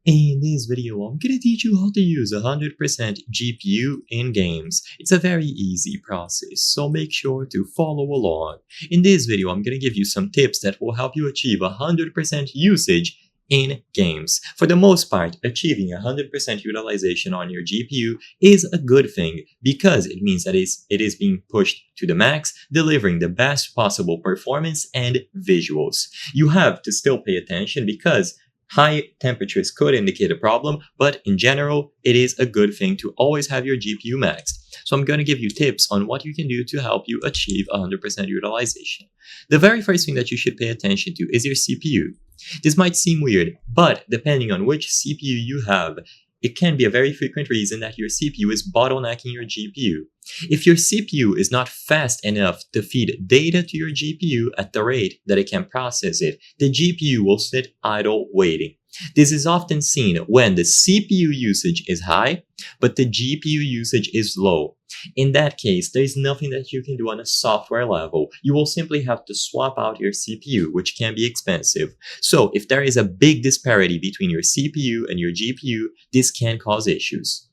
In this video, I'm gonna teach you how to use 100% GPU in games. It's a very easy process, so make sure to follow along. In this video, I'm gonna give you some tips that will help you achieve 100% usage in games. For the most part, achieving 100% utilization on your GPU is a good thing because it means that it is being pushed to the max, delivering the best possible performance and visuals. You have to still pay attention because high temperatures could indicate a problem, but in general, it is a good thing to always have your GPU maxed. So I'm going to give you tips on what you can do to help you achieve 100% utilization. The very first thing that you should pay attention to is your CPU. This might seem weird, but depending on which CPU you have, it can be a very frequent reason that your CPU is bottlenecking your GPU. If your CPU is not fast enough to feed data to your GPU at the rate that it can process it, the GPU will sit idle waiting. This is often seen when the CPU usage is high, but the GPU usage is low. In that case, there is nothing that you can do on a software level. You will simply have to swap out your CPU, which can be expensive. So if there is a big disparity between your CPU and your GPU, this can cause issues.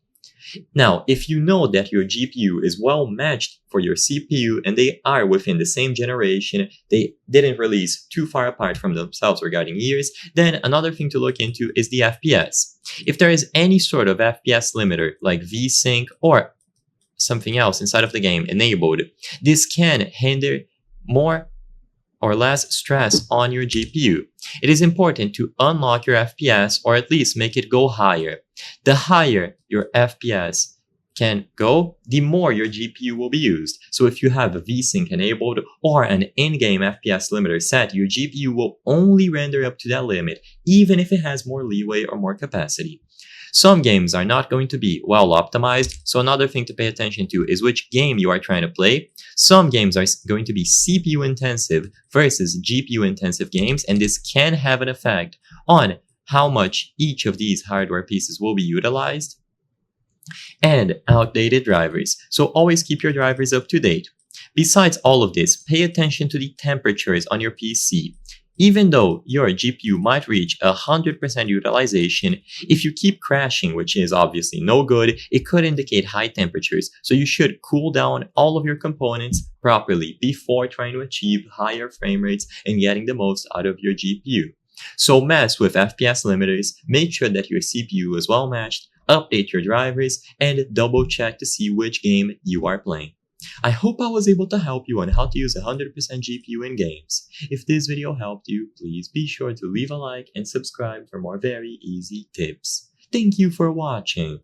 Now, if you know that your GPU is well matched for your CPU and they are within the same generation, they didn't release too far apart from themselves regarding years, then another thing to look into is the FPS. If there is any sort of FPS limiter like VSync or something else inside of the game enabled, this can hinder more or less stress on your GPU. It is important to unlock your FPS or at least make it go higher. The higher your FPS can go, the more your GPU will be used. So if you have a VSync enabled or an in-game FPS limiter set, your GPU will only render up to that limit, even if it has more leeway or more capacity. Some games are not going to be well optimized, so another thing to pay attention to is which game you are trying to play. Some games are going to be CPU intensive versus GPU intensive games, and this can have an effect on how much each of these hardware pieces will be utilized. And outdated drivers, so always keep your drivers up to date. Besides all of this, pay attention to the temperatures on your PC. Even though your GPU might reach 100% utilization, if you keep crashing, which is obviously no good, it could indicate high temperatures, so you should cool down all of your components properly before trying to achieve higher frame rates and getting the most out of your GPU. So mess with FPS limiters, make sure that your CPU is well matched, update your drivers, and double check to see which game you are playing. I hope I was able to help you on how to use 100% GPU in games. If this video helped you, please be sure to leave a like and subscribe for more very easy tips. Thank you for watching.